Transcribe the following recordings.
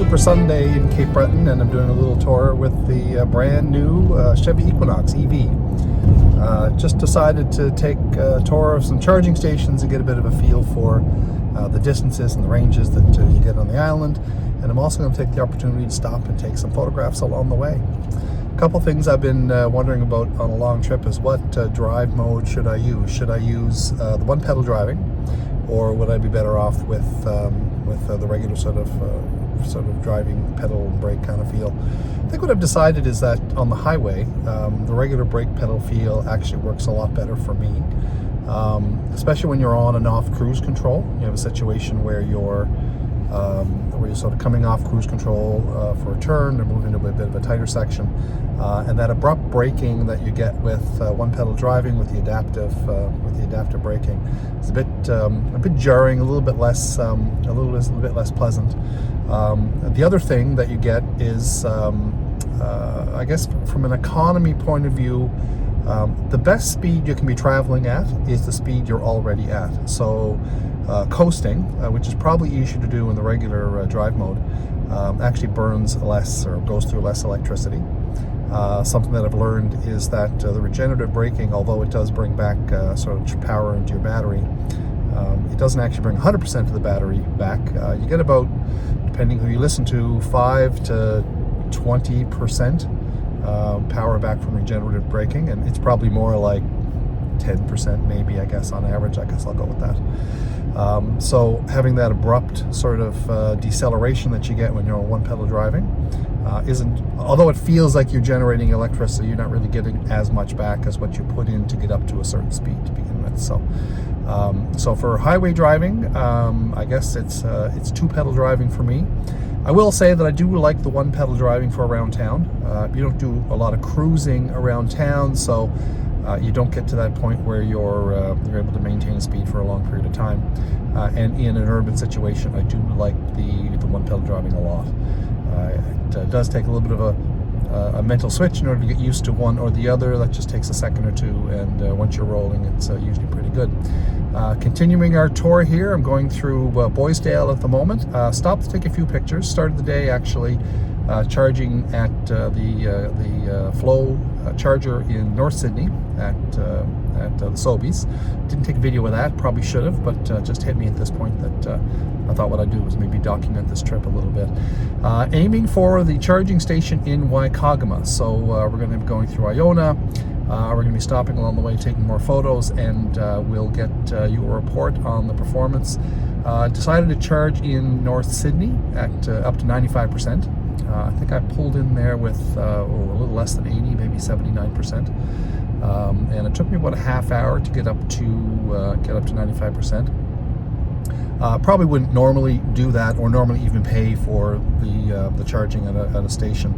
Super Sunday in Cape Breton, and I'm doing a little tour with the brand new Chevy Equinox EV. Just decided to take a tour of some charging stations and get a bit of a feel for the distances and the ranges that you get on the island. And I'm also going to take the opportunity to stop and take some photographs along the way. A couple things I've been wondering about on a long trip is what drive mode should I use? Should I use the one pedal driving, or would I be better off with the regular sort of driving pedal and brake kind of feel? I think what I've decided is that on the highway, the regular brake pedal feel actually works a lot better for me, especially when you're on and off cruise control. You have a situation where you're sort of coming off cruise control for a turn or moving to a bit of a tighter section, and that abrupt braking that you get with one pedal driving with the adaptive braking is a bit jarring, a little bit less pleasant. The other thing that you get is, I guess, from an economy point of view, the best speed you can be traveling at is the speed you're already at. So coasting, which is probably easier to do in the regular drive mode, actually burns less or goes through less electricity. Something that I've learned is that the regenerative braking, although it does bring back sort of power into your battery, it doesn't actually bring 100% of the battery back. You get about, depending who you listen to, 5 to 20% power back from regenerative braking, and it's probably more like 10% maybe, I guess, on average. I guess I'll go with that. So having that abrupt sort of deceleration that you get when you're on one pedal driving isn't, although it feels like you're generating electricity, you're not really getting as much back as what you put in to get up to a certain speed to begin with. So for highway driving, I guess it's two pedal driving for me. I will say that I do like the one pedal driving for around town. You don't do a lot of cruising around town, so you don't get to that point where you're able to maintain speed for a long period of time. And in an urban situation, I do like the one pedal driving a lot. It does take a little bit of a mental switch in order to get used to one or the other. That just takes a second or two, and once you're rolling, it's usually pretty good. Continuing our tour here, I'm going through Boysdale at the moment. Stopped to take a few pictures. Started the day actually charging at the Flow charger in North Sydney at the Sobeys. Didn't take a video of that, probably should have, but just hit me at this point that I thought what I'd do was maybe document this trip a little bit. Aiming for the charging station in Whycocomagh. So we're going to be going through Iona. We're going to be stopping along the way, taking more photos, and we'll get you a report on the performance. Decided to charge in North Sydney at up to 95%. I think I pulled in there with a little less than 80, maybe 79%, and it took me about a half hour to get up to 95%. Probably wouldn't normally do that, or normally even pay for the charging at a station.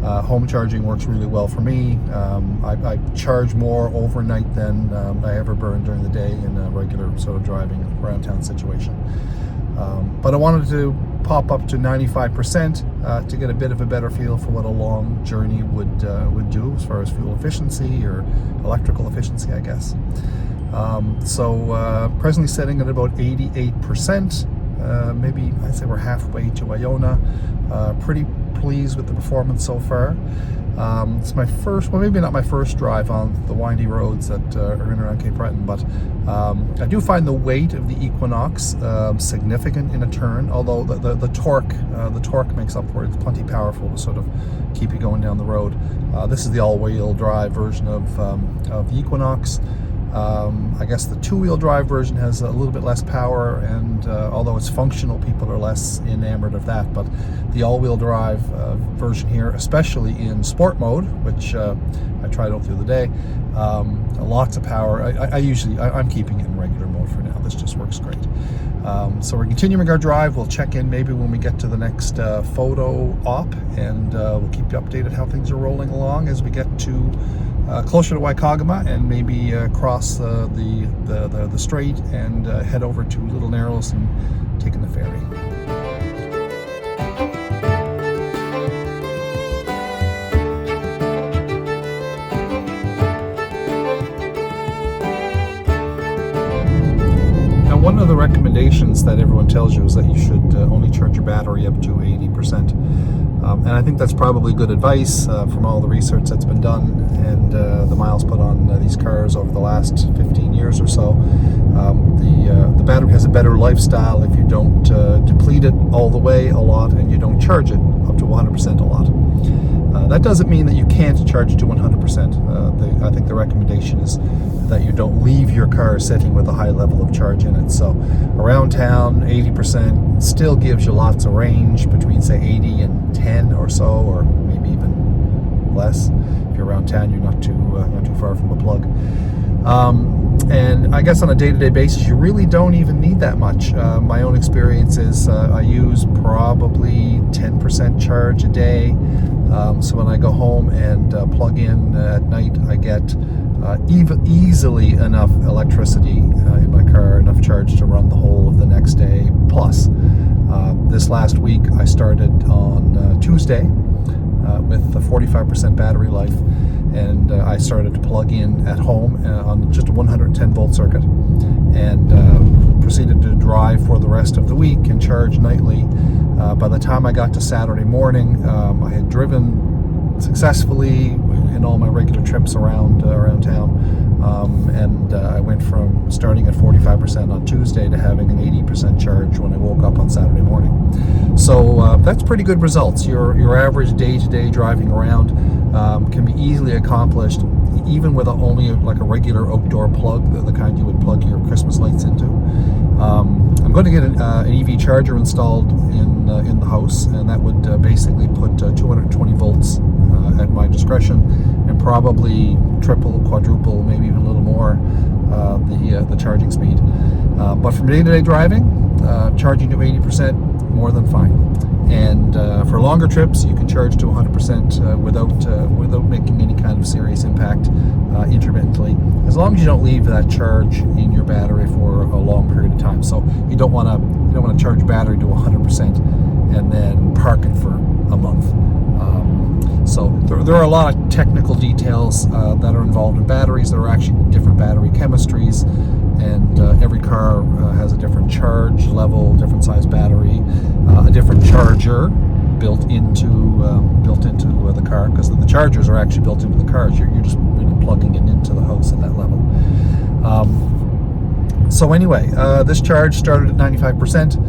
Home charging works really well for me. I charge more overnight than I ever burn during the day in a regular sort of driving around town situation. But I wanted to pop up to 95% to get a bit of a better feel for what a long journey would do as far as fuel efficiency or electrical efficiency, I guess. So presently sitting at about 88%. Maybe I'd say we're halfway to Iona. Pretty pleased with the performance so far. It's my first, well, maybe not my first drive on the windy roads that are in and around Cape Breton, but I do find the weight of the Equinox significant in a turn, although the torque makes up for it. It's plenty powerful to sort of keep you going down the road. This is the all-wheel drive version of the Equinox. I guess the two-wheel drive version has a little bit less power, and although it's functional, people are less enamored of that. But the all-wheel drive version here, especially in sport mode, which I tried all through the day, lots of power. I'm keeping it in regular mode for now. This just works great. So we're continuing our drive. We'll check in maybe when we get to the next photo op, and we'll keep you updated how things are rolling along as we get to closer to Whycocomagh, and maybe cross the strait and head over to Little Narrows and taking the ferry. One of the recommendations that everyone tells you is that you should only charge your battery up to 80%. 100%. And I think that's probably good advice from all the research that's been done and the miles put on these cars over the last 15 years or so. The battery has a better lifestyle if you don't deplete it all the way a lot and you don't charge it up to 100% a lot. That doesn't mean that you can't charge it to 100%. I think the recommendation is that you don't leave your car sitting with a high level of charge in it. So around town, 80% still gives you lots of range, between say 80 and 10 or so, or maybe even less. If you're around town, you're not too far from a plug. And I guess on a day-to-day basis, you really don't even need that much. My own experience is I use probably 10% charge a day. So when I go home and plug in at night, I get easily enough electricity in my car, enough charge to run the whole of the next day. Plus, this last week I started on Tuesday with a 45% battery life, and I started to plug in at home on just a 110 volt circuit, and proceeded to drive for the rest of the week and charge nightly. By the time I got to Saturday morning, I had driven successfully in all my regular trips around town, and I went from starting at 45% on Tuesday to having an 80% charge when I woke up on Saturday morning. So that's pretty good results. Your average day-to-day driving around can be easily accomplished even with only like a regular outdoor plug, the kind you would plug your Christmas lights into. I'm going to get an EV charger installed in the house, and that would basically put 220 volts at my discretion, and probably triple, quadruple, maybe even a little more the charging speed. But from day-to-day driving, charging to 80%, more than fine. And for longer trips, you can charge to 100% without making any kind of serious impact intermittently, as long as you don't leave that charge in your battery for a long period of time. So you don't want to charge battery to 100% and then park it for a month. So there are a lot of technical details that are involved in batteries. There are actually different battery chemistries, and every car has a different charge level, different size battery, a different charger built into the car, because the chargers are actually built into the cars. You're just really plugging it into the house at that level. So anyway, this charge started at 95%.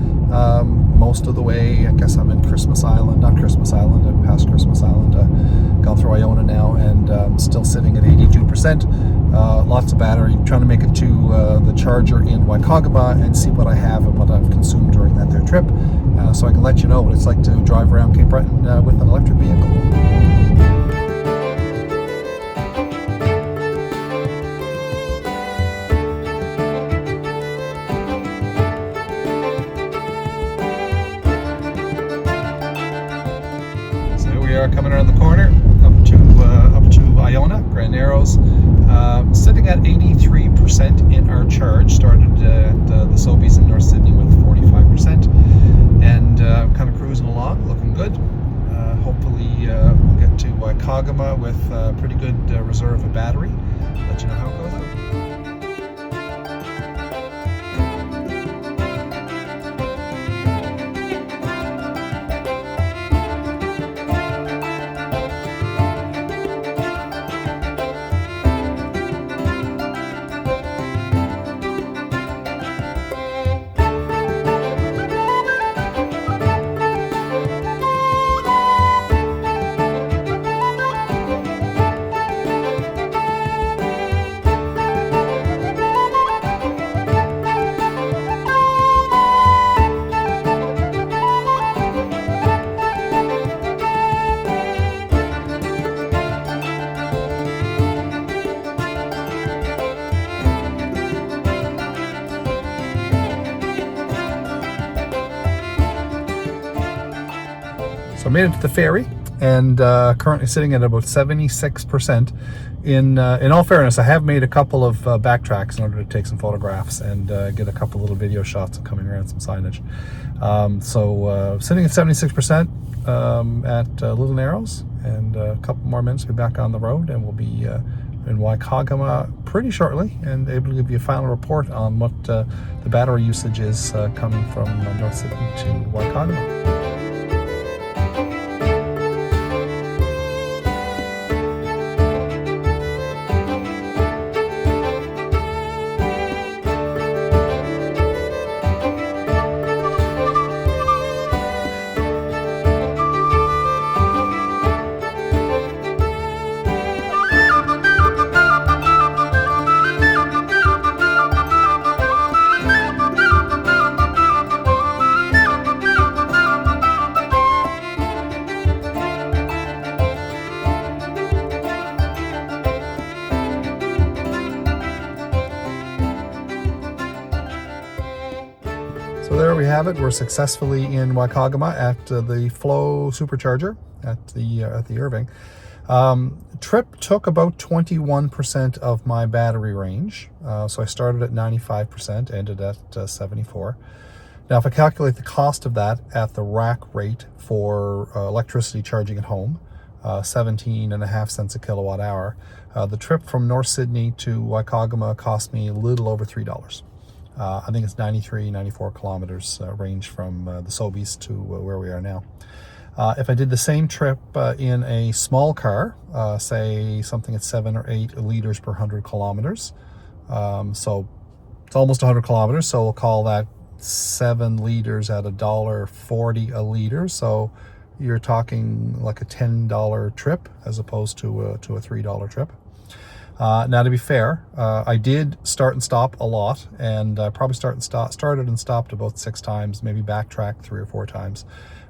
Most of the way, I guess I'm in not Christmas Island, I'm past Christmas Island, gone through Iona now, and still sitting at 82%. Lots of battery, trying to make it to the charger in Whycocomagh and see what I have and what I've consumed during that there trip, so I can let you know what it's like to drive around Cape Breton with an electric vehicle. We are coming around the corner up to Iona, Grand Narrows, sitting at 83% in our charge. Started at the Sobeys in North Sydney with 45%, and kind of cruising along, looking good. Hopefully we'll get to Whycocomagh with a pretty good reserve of battery. Let you know how it goes out. So I made it to the ferry, and currently sitting at about 76%. In all fairness, I have made a couple of backtracks in order to take some photographs and get a couple little video shots of coming around some signage. So sitting at 76% at Little Narrows, and a couple more minutes, we'll be back on the road, and we'll be in Whycocomagh pretty shortly, and able to give you a final report on what the battery usage is coming from North Sydney to Whycocomagh. have it, we're successfully in Whycocomagh at the Flow Supercharger at the Irving. Trip took about 21% of my battery range. So I started at 95%, ended at 74. Now, if I calculate the cost of that at the rack rate for electricity charging at home, 17.5 cents a kilowatt hour, the trip from North Sydney to Whycocomagh cost me a little over $3. I think it's 94 kilometers range from the Sobeys to where we are now. If I did the same trip in a small car, say something at 7 or 8 liters per 100 kilometers, so it's almost 100 kilometers, so we'll call that 7 liters at $1.40 a liter. So you're talking like a $10 trip as opposed to a $3 trip. Now, to be fair, I did start and stop a lot, and probably started and stopped about 6 times, maybe backtracked 3 or 4 times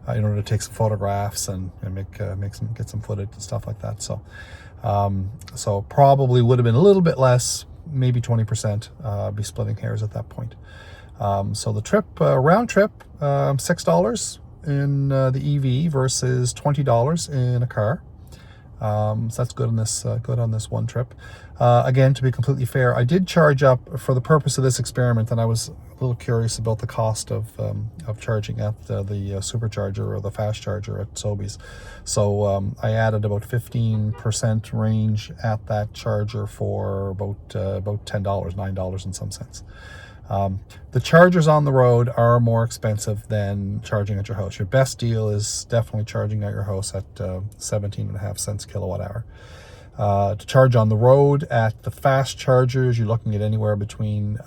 in order to take some photographs and get some footage and stuff like that. So, so probably would have been a little bit less, maybe 20%. Be splitting hairs at that point. So the trip, round trip, $6 in the EV versus $20 in a car. So that's good on this one trip. Again, to be completely fair, I did charge up for the purpose of this experiment, and I was a little curious about the cost of charging at the supercharger or the fast charger at Sobeys. So I added about 15% range at that charger for about $10, $9 and some cents. The chargers on the road are more expensive than charging at your house. Your best deal is definitely charging at your house at 17.5 cents kilowatt hour. To charge on the road at the fast chargers, you're looking at anywhere between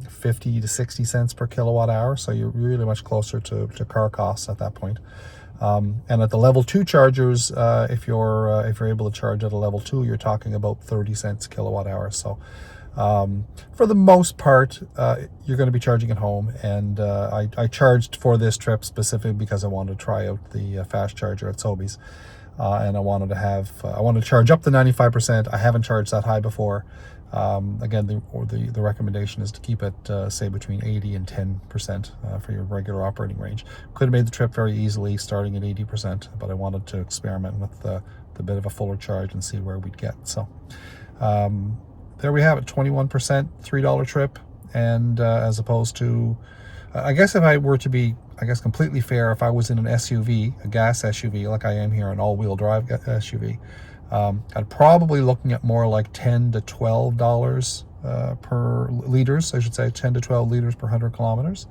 50 to 60 cents per kilowatt hour. So you're really much closer to car costs at that point. And at the level 2 chargers, if you're able to charge at a level 2, you're talking about 30 cents kilowatt hour. So for the most part, you're going to be charging at home, and I charged for this trip specifically because I wanted to try out the fast charger at Sobeys, and I wanted to charge up to 95%. I haven't charged that high before. Again, the recommendation is to keep it say between 80 and 10% for your regular operating range. Could have made the trip very easily starting at 80%, but I wanted to experiment with the bit of a fuller charge and see where we'd get. So there we have it, 21%, $3 trip. And as opposed to, I guess if I were to be, completely fair, if I was in an SUV, a gas SUV, like I am here, an all-wheel drive SUV, I'd probably looking at more like $10 to $12 per liters, I should say, 10 to 12 liters per 100 kilometers.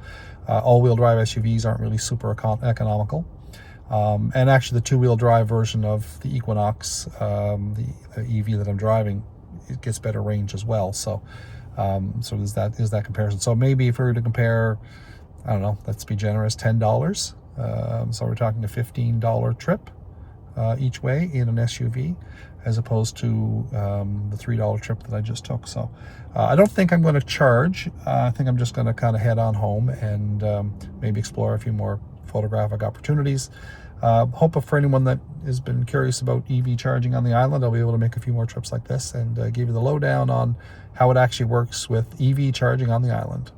All-wheel drive SUVs aren't really super economical. And actually the two-wheel drive version of the Equinox, the EV that I'm driving, it gets better range as well. So so is that comparison. So maybe if we were to compare, I don't know, let's be generous, $10. So we're talking a $15 trip each way in an SUV, as opposed to the $3 trip that I just took. So I don't think I'm going to charge. I think I'm just going to kind of head on home and maybe explore a few more photographic opportunities. Hope for anyone that has been curious about EV charging on the island, I'll be able to make a few more trips like this and give you the lowdown on how it actually works with EV charging on the island.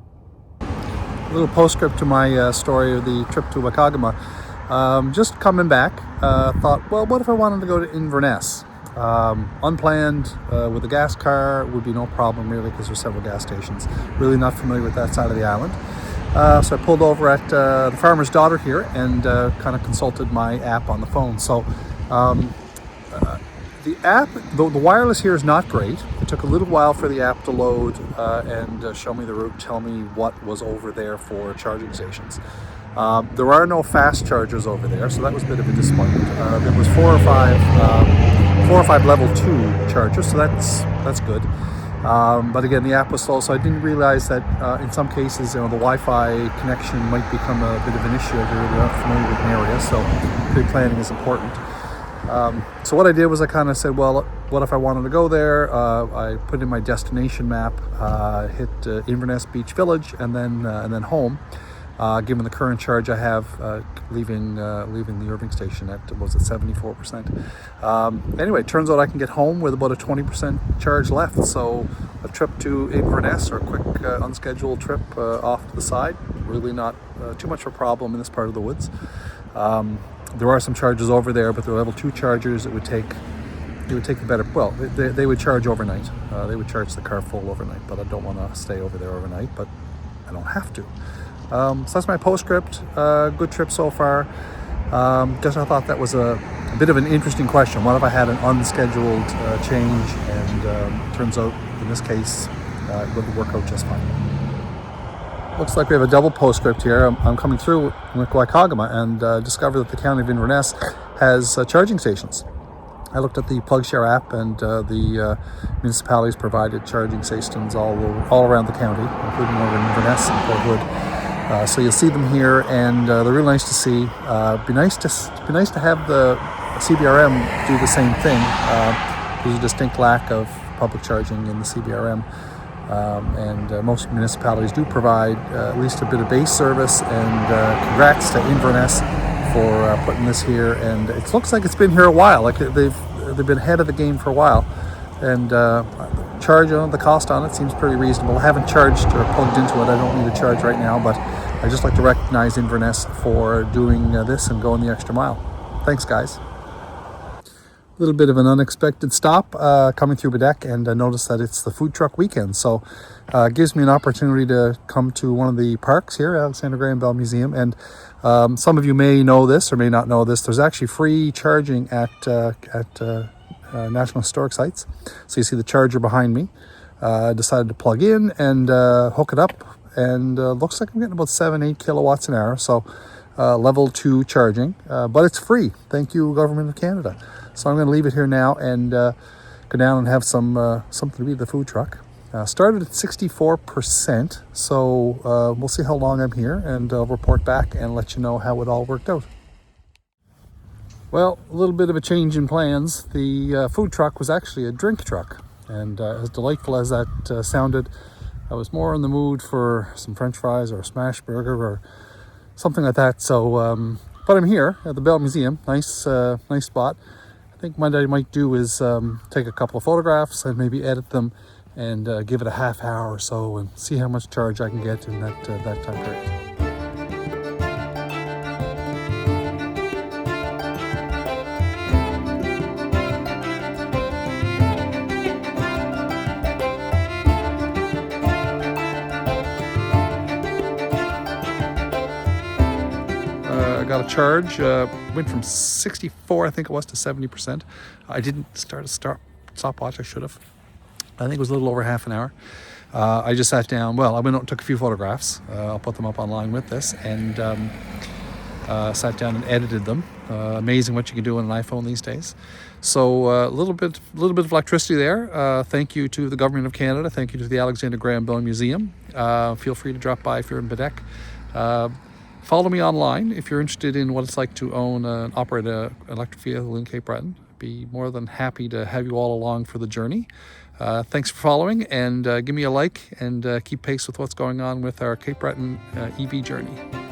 A little postscript to my story of the trip to Whycocomagh. Just coming back, thought, well, what if I wanted to go to Inverness? Unplanned, with a gas car would be no problem really, because there's several gas stations. Really not familiar with that side of the island. So I pulled over at the Farmer's Daughter here and kind of consulted my app on the phone. So the app, the wireless here is not great. It took a little while for the app to load and show me the route, tell me what was over there for charging stations. There are no fast chargers over there, so that was a bit of a disappointment. There was 4 or 5 level 2 chargers, so that's good. But again, the app was slow, so I didn't realize that in some cases, the Wi-Fi connection might become a bit of an issue if you're not familiar with an area. So pre-planning is important. So what I did was I kind of said, well, what if I wanted to go there? I put in my destination map, hit Inverness Beach Village, and then home. Given the current charge I have, leaving the Irving station at 74%. Anyway, it turns out I can get home with about a 20% charge left. So a trip to Inverness, or a quick unscheduled trip off to the side, really not too much of a problem in this part of the woods. There are some chargers over there, but they're level 2 chargers. It would take the better, well, they would charge overnight. They would charge the car full overnight, but I don't want to stay over there overnight, but I don't have to. So that's my postscript. Good trip so far. Just I thought that was a bit of an interesting question. What if I had an unscheduled change, and turns out in this case it would work out just fine. Looks like we have a double postscript here. I'm coming through Whycocomagh and discovered that the County of Inverness has charging stations. I looked at the PlugShare app, and the municipalities provided charging stations all around the county, including over in Inverness and Port Hood. So you'll see them here, and they're really nice to see. Be nice to have the CBRM do the same thing. There's a distinct lack of public charging in the CBRM. And most municipalities do provide at least a bit of base service, and congrats to Inverness for putting this here. And it looks like it's been here a while. Like they've been ahead of the game for a while, and charge on the cost on it seems pretty reasonable. I haven't charged or plugged into it. I don't need a charge right now, but I just like to recognize Inverness for doing this and going the extra mile. Thanks, guys. A little bit of an unexpected stop coming through Baddeck, and I noticed that it's the food truck weekend, so it gives me an opportunity to come to one of the parks here, Alexander Graham Bell Museum. And some of you may know this or may not know this. There's actually free charging at National Historic Sites. So you see the charger behind me. I decided to plug in and hook it up, and looks like I'm getting about 7-8 kilowatts an hour, so level 2 charging, but it's free. Thank you, Government of Canada. So I'm going to leave it here now and go down and have something to eat at the food truck. Started at 64%, so we'll see how long I'm here, and I'll report back and let you know how it all worked out. Well, a little bit of a change in plans. The food truck was actually a drink truck, and as delightful as that sounded, I was more in the mood for some French fries or a smash burger or something like that. So, but I'm here at the Bell Museum. Nice spot. I think what I might do is take a couple of photographs and maybe edit them, and give it a half hour or so, and see how much charge I can get in that time period. Got a charge, went from 64, I think it was, to 70%. I didn't start a stopwatch. I should have. I think it was a little over half an hour. I just sat down. Well, I went out and took a few photographs. I'll put them up online with this, and sat down and edited them. Amazing what you can do on an iPhone these days. So a little bit of electricity there. Thank you to the Government of Canada. Thank you to the Alexander Graham Bell Museum. Feel free to drop by if you're in Baddeck. Follow me online if you're interested in what it's like to own and operate an electric vehicle in Cape Breton. Be more than happy to have you all along for the journey. Thanks for following, and give me a like, and keep pace with what's going on with our Cape Breton EV journey.